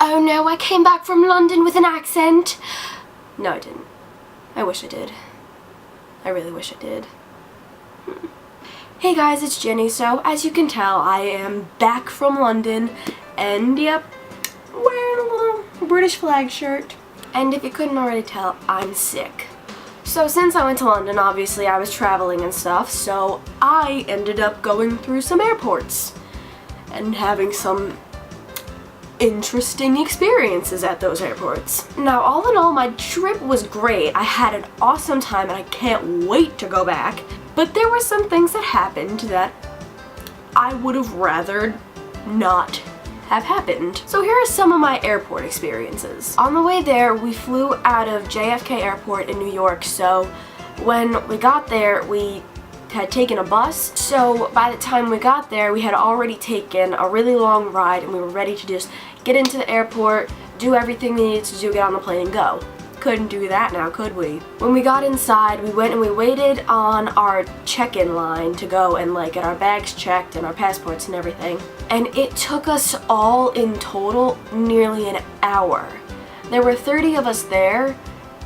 Oh no, I came back from London with an accent. No, I didn't. I wish I did. I really wish I did. Hey guys, it's Jenny. So, as you can tell, I am back from London, and yep, wearing a little British flag shirt. And if you couldn't already tell, I'm sick. So since I went to London, obviously I was traveling and stuff, so I ended up going through some airports and having some interesting experiences at those airports. Now, all in all, my trip was great. I had an awesome time and I can't wait to go back. But there were some things that happened that I would have rather not have happened. So here are some of my airport experiences. On the way there, we flew out of JFK Airport in New York, so when we got there, we had taken a bus. So by the time we got there, we had already taken a really long ride and we were ready to just get into the airport, do everything we needed to do, get on the plane and go. Couldn't do that now, could we? When we got inside, we went and we waited on our check-in line to go and get our bags checked and our passports and everything. And it took us all in total nearly an hour. There were 30 of us there,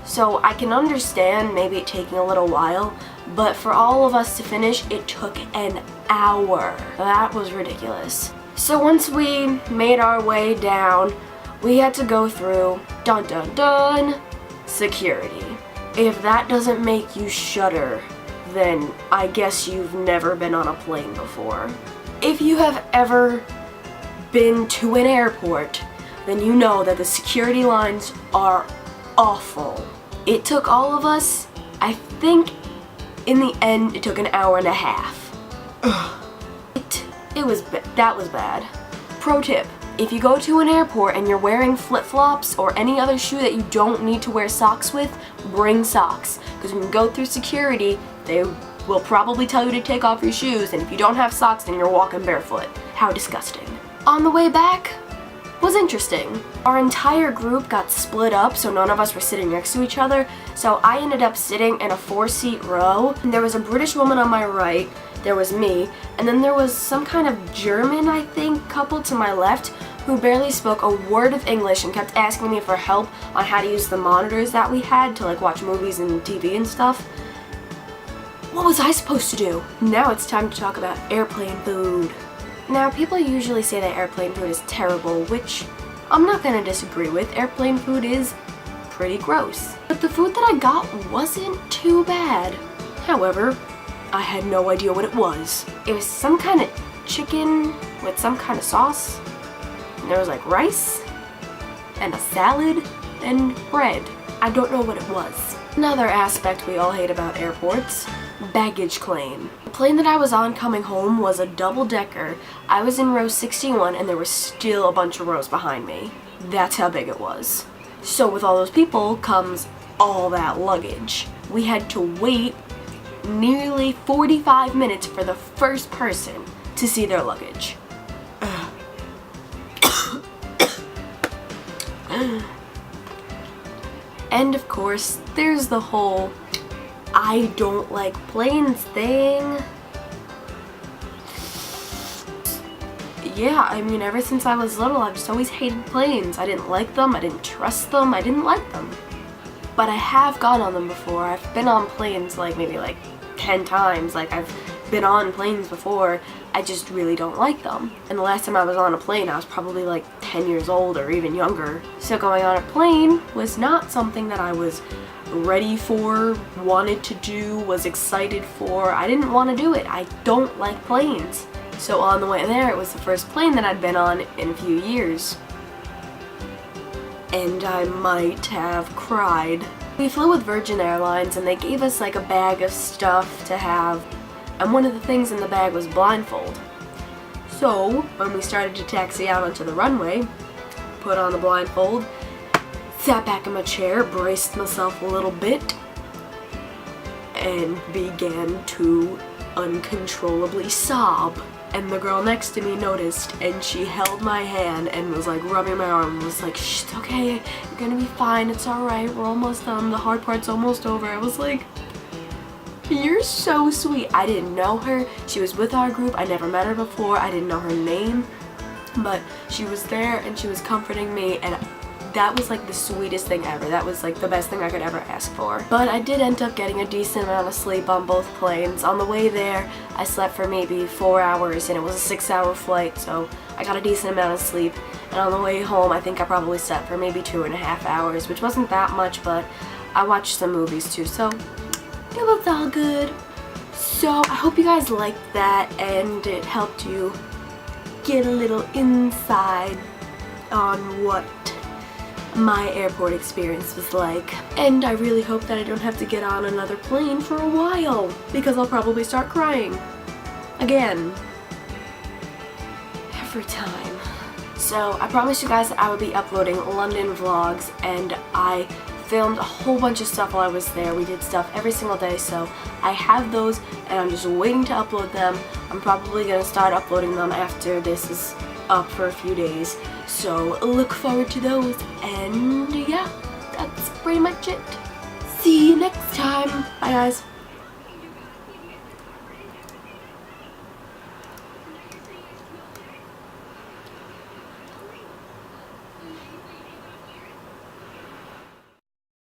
so I can understand maybe it taking a little while, but for all of us to finish, it took an hour. That was ridiculous. So once we made our way down, we had to go through, dun dun dun, security. If that doesn't make you shudder, then I guess you've never been on a plane before. If you have ever been to an airport, then you know that the security lines are awful. It took all of us, I think in the end it took an hour and a half. That was bad. Pro tip. If you go to an airport and you're wearing flip-flops or any other shoe that you don't need to wear socks with, bring socks. Because when you go through security, they will probably tell you to take off your shoes, and if you don't have socks, then you're walking barefoot. How disgusting. On the way back was interesting. Our entire group got split up, so none of us were sitting next to each other, so I ended up sitting in a 4-seat row. And there was a British woman on my right, there was me, and then there was some kind of German, I think, couple to my left who barely spoke a word of English and kept asking me for help on how to use the monitors that we had to watch movies and TV and stuff. What was I supposed to do? Now it's time to talk about airplane food. Now, people usually say that airplane food is terrible, which I'm not gonna disagree with. Airplane food is pretty gross. But the food that I got wasn't too bad. However, I had no idea what it was. It was some kind of chicken with some kind of sauce. And there was rice and a salad and bread. I don't know what it was. Another aspect we all hate about airports, baggage claim. The plane that I was on coming home was a double-decker. I was in row 61 and there were still a bunch of rows behind me. That's how big it was. So with all those people comes all that luggage. We had to wait nearly 45 minutes for the first person to see their luggage. And of course, there's the whole I don't like planes thing. Yeah, I mean, ever since I was little, I've just always hated planes. I didn't like them, I didn't trust them, I didn't like them. But I have gone on them before. I've been on planes maybe 10 times. I've been on planes before. I just really don't like them. And the last time I was on a plane, I was probably 10 years old or even younger. So going on a plane was not something that I was ready for, wanted to do, was excited for. I didn't want to do it. I don't like planes. So on the way there, it was the first plane that I'd been on in a few years. And I might have cried. We flew with Virgin Airlines and they gave us a bag of stuff to have, and one of the things in the bag was blindfold. So when we started to taxi out onto the runway, put on the blindfold, sat back in my chair, braced myself a little bit, and began to uncontrollably sob. And the girl next to me noticed, and she held my hand and was rubbing my arm and was shh, it's okay, you're gonna be fine, it's alright, we're almost done, the hard part's almost over. I was you're so sweet. I didn't know her. She was with our group. I never met her before. I didn't know her name. But she was there and she was comforting me, and that was like the sweetest thing ever. That was like the best thing I could ever ask for. But I did end up getting a decent amount of sleep on both planes. On the way there, I slept for maybe 4 hours, and it was a 6-hour flight, so I got a decent amount of sleep. And on the way home, I think I probably slept for maybe 2.5 hours, which wasn't that much, but I watched some movies too, so it was all good. So I hope you guys liked that and it helped you get a little insight on what my airport experience was like. And I really hope that I don't have to get on another plane for a while, because I'll probably start crying again every time. So I promised you guys that I would be uploading London vlogs, and I filmed a whole bunch of stuff while I was there. We did stuff every single day, so I have those and I'm just waiting to upload them. I'm probably gonna start uploading them after this is up for a few days, so look forward to those. And yeah, that's pretty much it. See you next time. Bye guys.